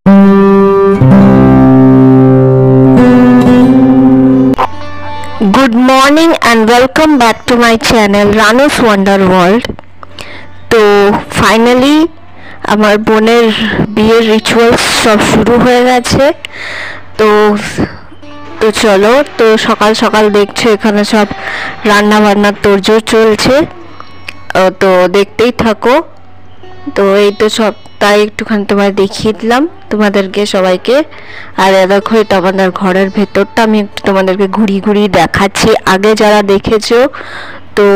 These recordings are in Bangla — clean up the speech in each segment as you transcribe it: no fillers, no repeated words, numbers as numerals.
Good morning and welcome back to my channel Ranu's Wonder World। তো ফাইনালি আমার বোনের বিয়ের রিচুয়ালস সব শুরু হয়ে গেছে। তো তো চলো, তো সকাল সকাল দেখছো এখানে সব রান্না বান্নার তোড়জোড় চলছে, তো দেখতেই থাকো। তো এই তো সব তাই একটুখানি তোমায় দেখিয়ে দিলাম তোমাদেরকে সবাইকে। আর দেখো এটা আমাদের ঘরের ভেতরটা আমি একটু তোমাদেরকে ঘুরিয়ে ঘুরিয়ে দেখাচ্ছি। আগে যারা দেখেছো তো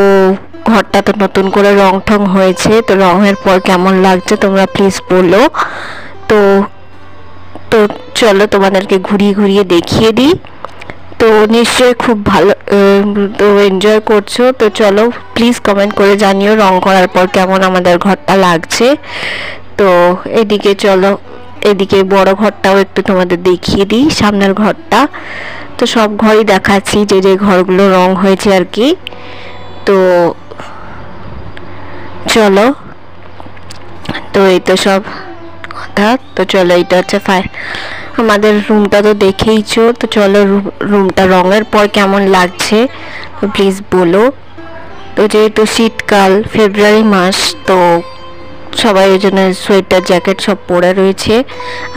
ঘরটা তো নতুন করে রং ঠং হয়েছে, তো রঙের পর কেমন লাগছে তোমরা প্লিজ বলো। তো তো চলো তোমাদেরকে ঘুরিয়ে ঘুরিয়ে দেখিয়ে দিই। তো নিশ্চয়ই খুব ভালো তো এনজয় করছো। তো চলো প্লিজ কমেন্ট করে জানিও রং করার পর কেমন আমাদের ঘরটা লাগছে। তো এদিকে চলো, এদিকে বড় ঘরটাও একটু তোমাদের দেখিয়ে দিই, সামনের ঘরটা। তো সব ঘরই দেখাচ্ছি যে যে ঘরগুলো রং হয়েছে আর কি। তো চলো, তো এই তো সব কথা। তো চলো এইটা হচ্ছে আমাদের রুমটা তো দেখেইছো। তো চলো রুমটা রঙের পর কেমন লাগছে তো প্লিজ বলো। তো যেহেতু শীতকাল, ফেব্রুয়ারি মাস, তো সবাই ওই জন্য সোয়েটার জ্যাকেট সব পরে রয়েছে।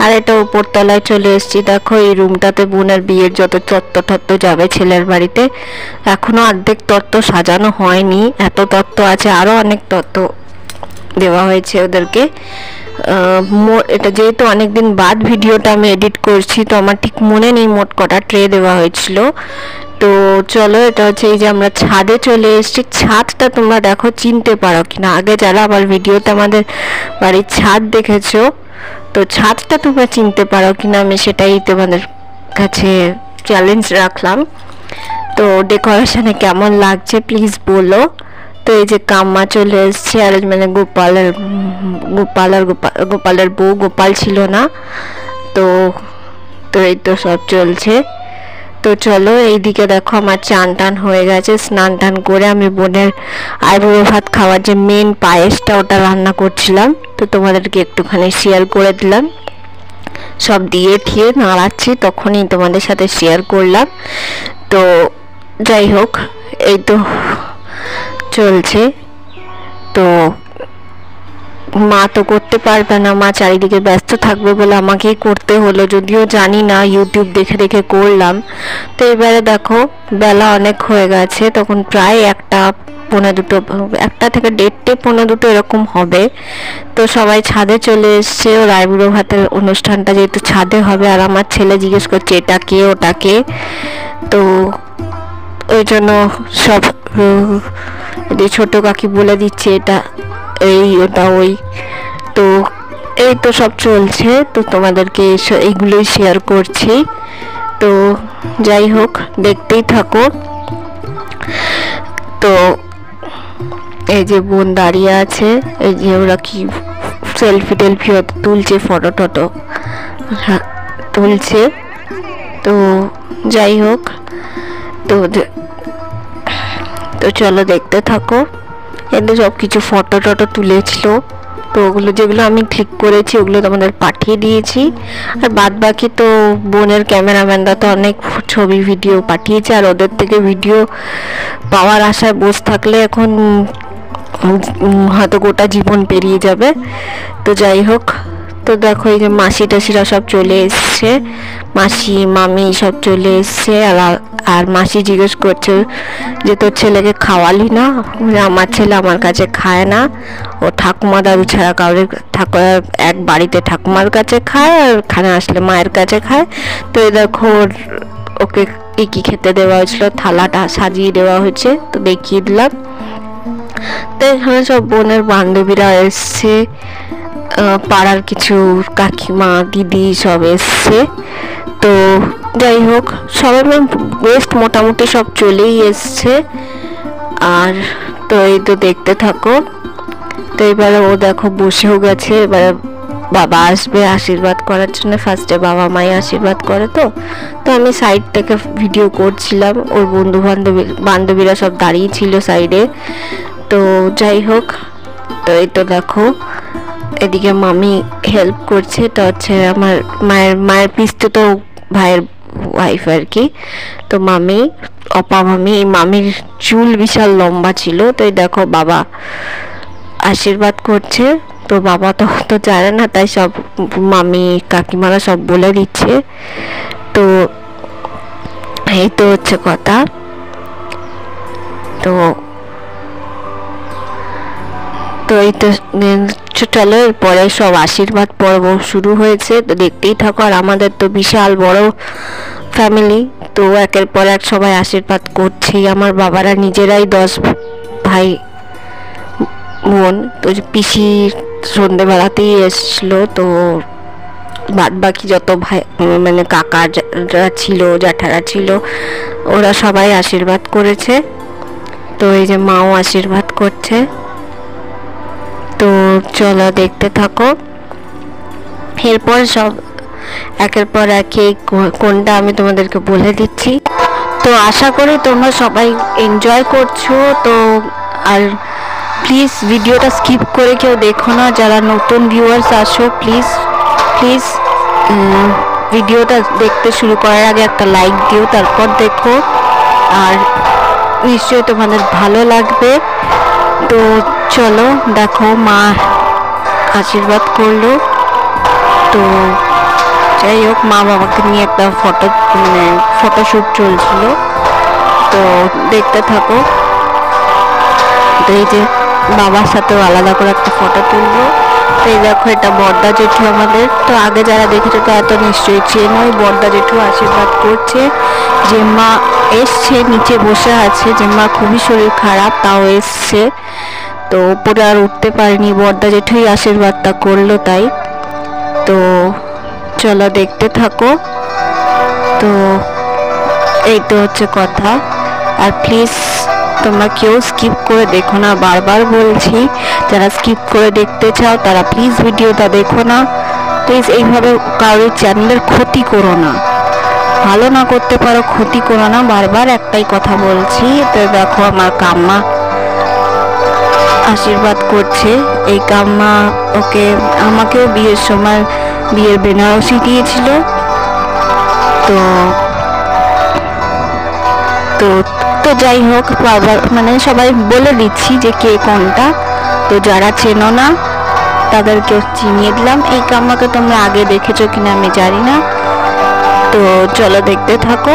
আর এটা উপর তলায় চলে এসেছি। দেখো এই রুমটাতে বোনের বিয়ের যত তত্ত্ব টত্ত্ব যাবে ছেলের বাড়িতে, এখনো অর্ধেক তত্ত্ব সাজানো হয়নি, এত তত্ত্ব আছে, আরো অনেক তত্ত্ব দেওয়া হয়েছে ওদেরকে। এটা যেহেতু অনেকদিন বাদ ভিডিওটা আমি এডিট করছি, তো আমার ঠিক মনে নেই মোট কটা ট্রে দেওয়া হয়েছিল। তো চলো, এটা হচ্ছে এই যে আমরা ছাদে চলে এসেছি। ছাদটা তোমরা দেখো চিনতে পারো কিনা, আগে যারা আমার ভিডিওতে আমাদের বাড়ির ছাদ দেখেছো তো ছাদটা তোমরা চিনতে পারো কিনা আমি সেটাই তোমাদের কাছে চ্যালেঞ্জ রাখলাম। তো ডেকোরেশনে কেমন লাগছে প্লিজ বলো। তো এই যে কাম্মা চলে এসছে, আর মানে গোপালের বউ, গোপাল ছিল না। তো তো এই তো সব চলছে। তো চলো এইদিকে দেখো আমার চান টান হয়ে গেছে, স্নান টান করে আমি বোনের আইবুড়ো ভাত খাওয়ার যে মেন পায়েসটা ওটা রান্না করছিলাম, তো তোমাদেরকে একটুখানি শেয়ার করে দিলাম। সব দিয়ে ঠিয়ে নাড়াচ্ছি, তখনই তোমাদের সাথে শেয়ার করলাম। তো যাই হোক, এই তো চলছে। তো মা তো করতে পারবে না, মা চারিদিকে ব্যস্ত থাকবে বলে আমাকেই করতে হলো, যদিও জানি না, ইউটিউব দেখে দেখে করলাম। তো এবারে দেখো বেলা অনেক হয়ে গেছে, তখন প্রায় 1:15, 1 থেকে 1:30, 1:45 এরকম হবে। তো সবাই ছাদে চলে এসছে, ও আইবুড়ো ভাতের অনুষ্ঠানটা যেহেতু ছাদে হবে। আর আমার ছেলে জিজ্ঞেস করছে এটা কে ওটা কে, তো ওই জন্য সব ছোট কাকি বলে দিচ্ছে এটা এই ওটা ওই। তো এই তো সব চলছে, তো তোমাদেরকে এইগুলোই শেয়ার করছি। তো যাই হোক দেখতেই থাকো। তো এই যে বোন দাঁড়িয়ে আছে, এই যে ওরা কি সেলফি টেলফি তুলছে, ফটো টটো তুলছে। তো যাই হোক, তো তো চলো দেখতে থাকো। এদের সব কিছু ফটো টটো তুলেছিল, তো ওগুলো যেগুলো আমি ক্লিক করেছি ওগুলো তোমাদের পাঠিয়ে দিয়েছি। আর বাদ বাকি তো বোনের ক্যামেরাম্যানরা তো অনেক ছবি ভিডিও পাঠিয়েছে, আর ওদের থেকে ভিডিও পাওয়ার আশায় বসে থাকলে এখন হয়তো গোটা জীবন পেরিয়ে যাবে। তো যাই হোক, তো দেখো এই যে মাসি টাসিরা সব চলে এসছে, মাসি মামি সব চলে এসছে। আর মাসি জিজ্ঞেস করছে যে তোর ছেলেকে খাওয়ালি না? আমার ছেলে আমার কাছে খায় না, ও ঠাকুমা দাদু ছাড়া কাউরে এক বাড়িতে ঠাকুমার কাছে খায়, আর খানা আসলে মায়ের কাছে খায়। তো এই দেখো ওকে কি খেতে দেওয়া হয়েছিল, থালাটা সাজিয়ে দেওয়া হয়েছে, তো দেখিয়ে দিলাম। তো এখানে সব বোনের বান্ধবীরা এসছে, পাড়ার কিছু কাকিমা দিদি সব এসছে। তো যাই হোক সবাই বেস্ট মোটামুটি সব চলেই এসছে। আর তো এই তো দেখতে থাকো। তো এবারে ও দেখো বসেও গেছে, এবারে বাবা আসবে আশীর্বাদ করার জন্য। ফার্স্টে বাবা মাই আশীর্বাদ করে, তো আমি সাইড থেকে ভিডিও করছিলাম, ওর বান্ধবীরা সব দাঁড়িয়ে ছিল সাইডে। তো যাই হোক, তো এই তো দেখো এদিকে মামি হেল্প করছে। এটা হচ্ছে আমার মায়ের পিস্তত ভাইয়ের ওয়াইফ আর কি। তো মামি, অপা মামি, এই মামির চুল বিশাল লম্বা ছিল। তো এই দেখো বাবা আশীর্বাদ করছে। তো বাবা তো জানে না, তাই সব মামি কাকিমারা সব বলে দিচ্ছে। তো এই তো হচ্ছে কথা। তো এই তো চলো, এরপরে সব আশীর্বাদ পর্ব শুরু হয়েছে। তো দেখতেই থাকো। আর আমাদের তো বিশাল বড় ফ্যামিলি, তো একের পর এক সবাই আশীর্বাদ করছেই। আমার বাবারা নিজেরাই 10 ভাই বোন। তো পিসি সন্ধ্যেবেলাতেই এসছিল। তো বাদ বাকি যত ভাই মানে কাকারা ছিল, জ্যাঠারা ছিল, ওরা সবাই আশীর্বাদ করেছে। তো এই যে মাও আশীর্বাদ করছে। তো চলো দেখতে থাকো। এরপর সব একের পর এক কোনটা আমি তোমাদেরকে বলে দিচ্ছি। তো আশা করি তোমরা সবাই এনজয় করছো। তো আর প্লিজ ভিডিওটা স্কিপ করে কেউ দেখো না। যারা নতুন ভিউয়ার্স আসো, প্লিজ ভিডিওটা দেখতে শুরু করার আগে একটা লাইক দিও, তারপর দেখো। আর নিশ্চয়ই তোমাদের ভালো লাগবে। তো চলো দেখো, মা আশীর্বাদ করলো। তো যাই হোক, মা বাবাকে নিয়ে একটা ফটোশ্যুট চলছিল। তো দেখতে থাকো। তো এই যে বাবার সাথেও আলাদা করে একটা ফটো তুলবো। তো এই দেখো, এটা বড়দা জেঠু আমাদের। তো আগে যারা দেখেছো তারা তো নিশ্চয়ই চেনোই। বড়দা জেঠু আশীর্বাদ করছে। যে মা এসছে, নিচে বসে আছে। যে মা খুবই শরীর খারাপ, তাও এসছে। তো উপরে আর উঠতে পারেনি, বড়দা জেঠুই আশীর্বাদটা করলো তাই। তো চলো দেখতে থাকো। তো এই তো হচ্ছে কথা। আর প্লিজ তোমরা কেউ স্কিপ করে দেখো না, বারবার বলছি। যারা স্কিপ করে দেখতে চাও তারা প্লিজ ভিডিওটা দেখো না। প্লিজ এইভাবে কারোর চ্যানেলের ক্ষতি করো না, ভালো না করতে পারো, ক্ষতি করো না, বারবার একটাই কথা বলছি। তো দেখো আমার কাম্মা আশীর্বাদ করছে। এই কাম্মা আমাকেও বিয়ের সময় বিয়ের বেনারসি দিয়েছিল। তো তো তো যাই হোক, বারবার সবাই বলে দিচ্ছি যে কে কোনটা। তো যারা চেনো না তাদেরকেও চিনিয়ে দিলাম। এই কাম্মাকে তোমরা আগে দেখেছো কিনা আমি জানি না। তো চলো দেখতে থাকো।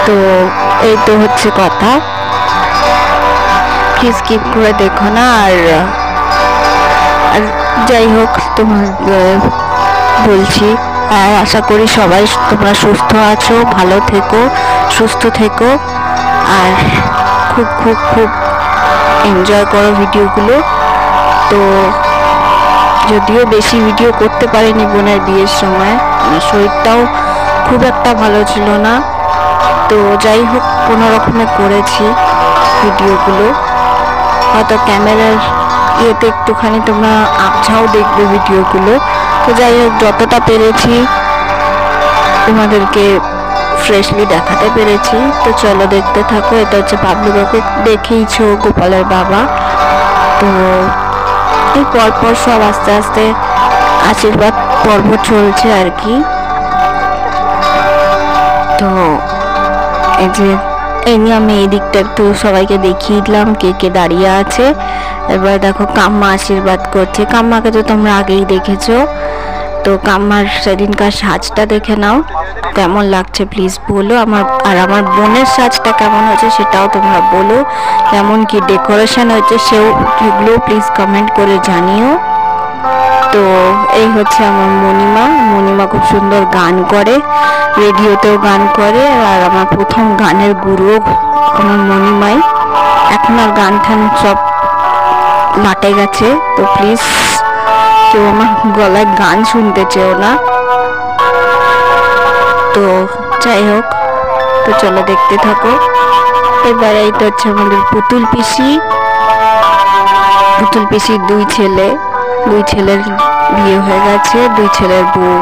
তো এই তো হচ্ছে কথা, প্লিজ স্কিপ করে দেখো না। আর যাই হোক, তোমার বলছি, আর আশা করি সবাই তোমরা সুস্থ আছো, ভালো থেকো, সুস্থ থেকো। আর খুব খুব খুব এনজয় করো ভিডিওগুলো। তো যদিও বেশি ভিডিও করতে পারিনি বোনের বিয়ের সময়, শরীরটাও খুব একটা ভালো ছিল না। তো যাই হোক, কোনো রকমে করেছি ভিডিওগুলো। হয়তো ক্যামেরার ইয়েতে একটুখানি তোমরা আবছাও দেখবে ভিডিওগুলো। তো যাই হোক, যতটা পেরেছি তোমাদেরকে ফ্রেশলি দেখাতে পেরেছি। তো চলো দেখতে থাকো। এটা হচ্ছে বাবলু কাকু, দেখেইছো, গোপালের বাবা। তো এই পরপর সব আস্তে আস্তে আশীর্বাদ পর্ব চলছে আর কি। তো এই যে নিয়ে আমি এই দিকটা একটু সবাইকে দেখিয়ে দিলাম কে কে দাঁড়িয়ে আছে। এবার দেখো কাম্মা আশীর্বাদ করছে। কাম্মাকে তো তোমরা আগেই দেখেছো। তো কাম্মার সেদিনকার সাজটা দেখে নাও, কেমন লাগছে প্লিজ বলো। আমার বোনের সাজটা কেমন হয়েছে সেটাও তোমরা বলো। কেমন কি ডেকোরেশন হয়েছে সেগুলো প্লিজ কমেন্ট করে জানিও। তো এই হচ্ছে আমার মণিমা খুব সুন্দর গান করে, রেডিওতেও গান করে। আর আমার প্রথম গানের গুরু আমার মণিমাই। এখন আর গান ঠান সব লাটে গেছে। তো প্লিজ কেউ আমার গলায় গান শুনতে চেও না। তো যাই হোক, তো চলো দেখতে থাকো। এবারে এইটা হচ্ছে আমাদের পুতুল পিসির দুই ছেলের বিয়ে হয়ে গেছে। দুই ছেলের বউ।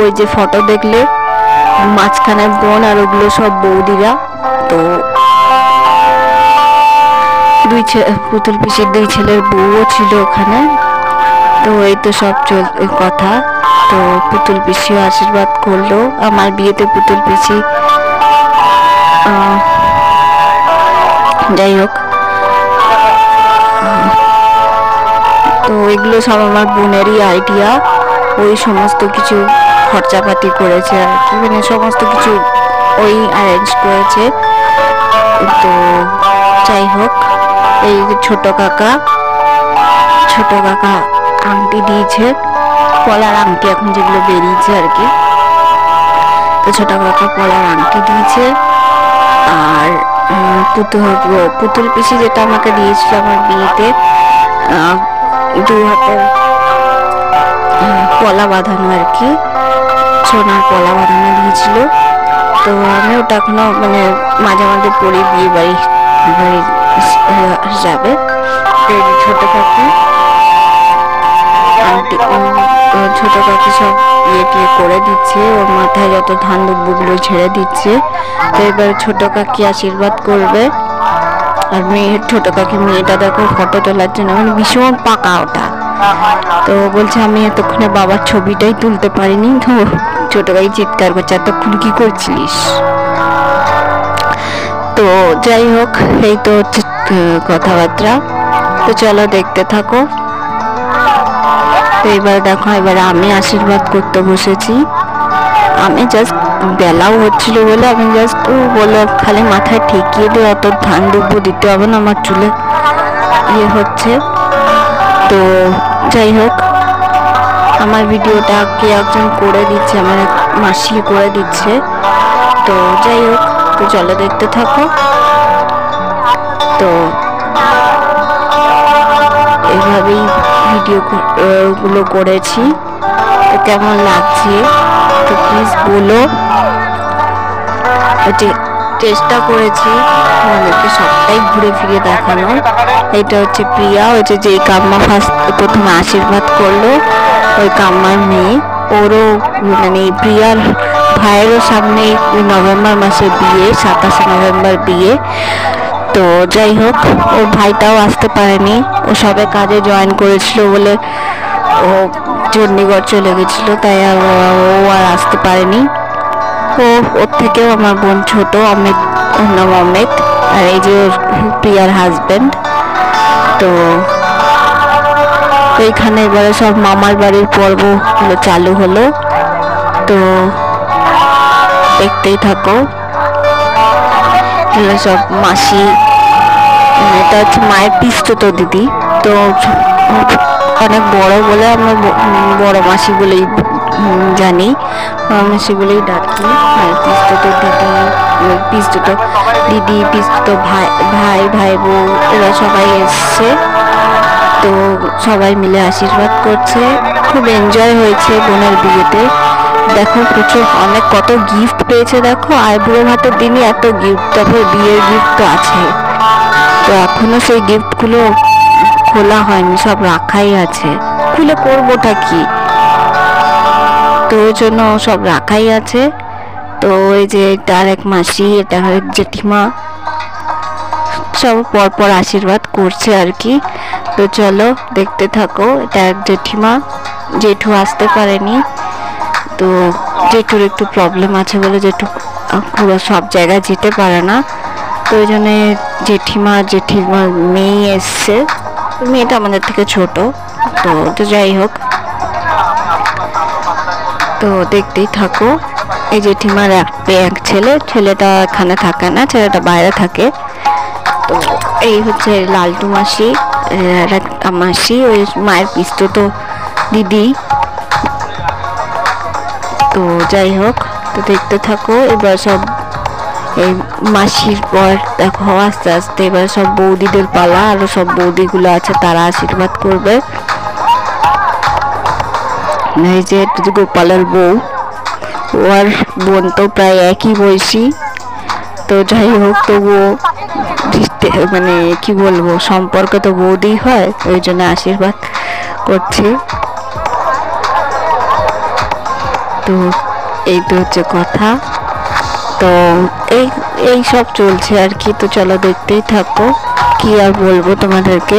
ওই যে ফটো দেখলে মাঝখানে বোন, আর ওগুলো সব বৌদিরা। তো পুতুল পিসির দুই ছেলের বউও ছিল ওখানে। তো এই তো সব কথা। তো পুতুল পিসিও আশীর্বাদ করলো আমার বিয়েতে। পুতুল পিসি যাই হোক, তো এগুলো সব আমার বোনেরই আইডিয়া। ওই সমস্ত কিছু খরচাপাতি করেছে আর কি, মানে সমস্ত কিছু ওই অ্যারেঞ্জ করেছে। তো যাই হোক, এই ছোট কাকা আংটি দিয়েছে, পলার আংটি এখন যেগুলো বেরিয়েছে আর কি। তো ছোট কাকা পলার আংটি দিয়েছে। আর পুতুল পিসি যেটা আমাকে দিয়েছিল আমার বিয়েতে, 2 হাতের পলা বাঁধানো আর কি, সোনার পলা বাঁধানো দিয়েছিল। তো আমি ওটা এখনো মানে মাঝে মাঝে পরি বিয়ে বাড়ি যাবে। ছোট কাকি সব টিয়ে করে দিচ্ছে, ওর মাথায় যত ধান দুব্বগুলো ছেড়ে দিচ্ছে। তো এবার ছোট কাকি আশীর্বাদ করবে। আর ছোট কাকি মেয়েটা দেখো ফটো তোলার জন্য মানে ভীষণ পাকা ওটা। তো বলছে আমি এতক্ষণে বাবার ছবিটাই তুলতে পারিনি। তো ছোট কাকি চিৎকার করছে, এতক্ষণ কি করছিলিস? তো যাই হোক, এই তো হচ্ছে কথাবার্তা। তো চলো দেখতে থাকো। তো এবার দেখো, এবার আমি আশীর্বাদ করতে বসেছি। আমি জাস্ট বেলাও হচ্ছিল বলে আমি জাস্ট বলে খালি মাথায় ঠেকিয়ে দিয়ে অত ধান দুব্ব দিতে হবে না, আমার চুলে ইয়ে হচ্ছে। তো যাই হোক, আমার ভিডিওটা কে একজন করে দিচ্ছে, আমার মাসি করে দিচ্ছে। তো যাই হোক, তো চলো দেখতে থাকো। তো এইভাবেই ভিডিও গুলো করেছি। তো কেমন লাগছে তো প্লিজ বলো। চেষ্টা করেছি তোমাদেরকে সবটাই ঘুরে ফিরে দেখানো। এটা হচ্ছে প্রিয়া, হচ্ছে যে কাম্মা প্রথমে আশীর্বাদ করলো, ওই কাম্মার মেয়ে। ওরও মানে প্রিয়ার ভাইয়েরও সামনে নভেম্বর মাসে বিয়ে, 27 নভেম্বর বিয়ে। তো যাই হোক, ওর ভাইটাও আসতে পারেনি, ও সবে কাজে জয়েন করেছিল বলে ও চণ্ডীগড় চলে গেছিল, তাই ও আর আসতে পারেনি। ওর থেকেও আমার বোন ছোট, অমিত, ওর নাম অমিত। আর এই যে প্রিয়ার হাজবেন্ড। তো এইখানে এবারে সব মামার বাড়ির পর্বগুলো চালু হলো। তো দেখতেই থাকো। এগুলো সব মাসি, এটা হচ্ছে মায়ের পিস্তত দিদি। তো অনেক বড় বলে আমরা বড় মাসি বলেই জানি, মাসি বলেই ডাকি। মায়ের পিস্তত দিদি, পিস্তত ভাই বউ, এরা সবাই এসছে। তো সবাই মিলে আশীর্বাদ করছে। খুব এনজয় হয়েছে বোনের বিয়েতে। দেখো প্রচুর অনেক কত গিফট পেয়েছে। দেখো আইবুড়ো ভাতের দিনই এত গিফট, তারপরে বিয়ের গিফট তো আছে। তো এখনো সেই গিফটগুলো খোলা হয়নি, সব রাখাই আছে। খুলে করবোটা কি, তো ওই জন্য সব রাখাই আছে। তো এই যে এটা আরেক মাসি, এটা আরেক জেঠিমা, সব পরপর আশীর্বাদ করছে আর কি। তো চলো দেখতে থাকো। এটা এক জেঠিমা, জেঠু আসতে পারেনি। তো জেঠুর একটু প্রবলেম আছে বলে জেঠু পুরো সব জায়গায় যেতে পারে না। তো ওই জন্য জেঠিমার মেয়ে এসছে। মেয়েটা আমাদের থেকে ছোট। তো যাই হোক, তো দেখতেই থাকো। এই জেঠিমার এক ছেলেটা এখানে থাকে না, ছেলেটা বাইরে থাকে। তো এই হচ্ছে লালটু মাসি, মাসি ওই মায়ের পিস্তত দিদি। তো যাই হোক, তো দেখতে থাকো। এবার সব এই মাসির পর দেখো আস্তে আস্তে এবার সব বৌদিদের পালা। আরো সব বৌদিগুলো আছে, তারা আশীর্বাদ করবে। এই যে গোপালের বউ, ওর বোন তো প্রায় একই বয়সী। তো যাই হোক, তবুও মানে কি বলবো, সম্পর্কে তো বৌদি হয়, ওই জন্য আশীর্বাদ করছে। তো এই তো হচ্ছে কথা। তো এই সব চলছে আর কি। তো চলো দেখতেই থাকো। কি আর বলবো তোমাদেরকে,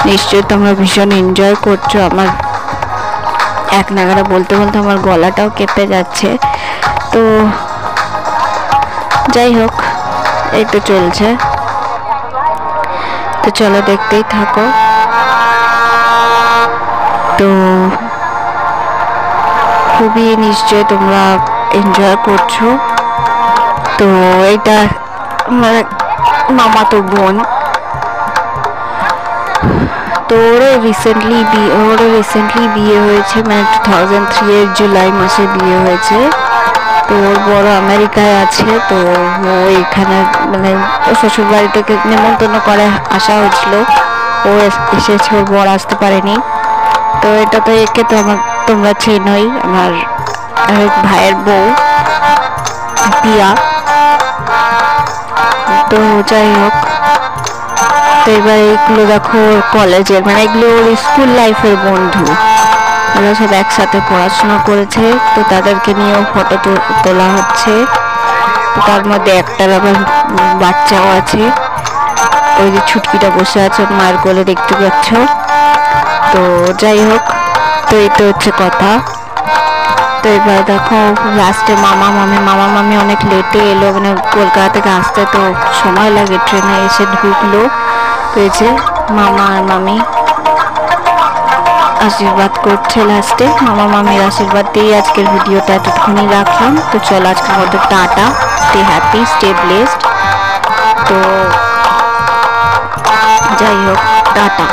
নিশ্চয়ই তোমরা ভীষণ এনজয় করছো আমার এক নাগাড়ে বলতে বলতে আমার গলাটাও কেঁপে যাচ্ছে। তো যাই হোক, এই তো চলছে। তো চলো দেখতেই থাকো। তো খুবই নিশ্চয় তোমরা এনজয় করছো। তো এটা আমার মামাতো বোন। তো ওরও রিসেন্টলি বিয়ে হয়েছে, মানে 2003 এর জুলাই মাসে বিয়ে হয়েছে। তো ওর বড় আমেরিকায় আছে। তো ও এখানে মানে শ্বশুর বাড়ি থেকে নিমন্ত্রণ করে আসা হয়েছিল, ও এসেছে, ওর বর আসতে পারেনি। তো এটা তো একে তো তোমরা চেনোই, আমার ভাইয়ের বউ পিয়া। তো যাই হোক, তো এবার এগুলো দেখো কলেজের, মানে এগুলো ওর স্কুল লাইফের বন্ধু, ওরা সব একসাথে পড়াশোনা করেছে। তো তাদেরকে নিয়েও ফটো তোলা হচ্ছে। তো তার মধ্যে একটার আবার বাচ্চাও আছে, ওই যে ছুটকিটা বসে আছে মায়ের কোলে, দেখতে পাচ্ছ। তো যাই হোক, তো এই তো হচ্ছে কথা। তো এবার দেখো লাস্টে মামা মামি অনেক লেটে এলো, মানে কলকাতা থেকে আসতে তো সময় লাগে, ট্রেনে এসে ঢুকলো। তো এই যে মামা আর মামি আশীর্বাদ করছে লাস্টে। মামা মামির আশীর্বাদ দিয়ে আজকের ভিডিওটা এতক্ষণই রাখলাম। তো চলো আজকের মধ্যে tata, stay happy, stay blessed. তো যাই হোক, টাটা।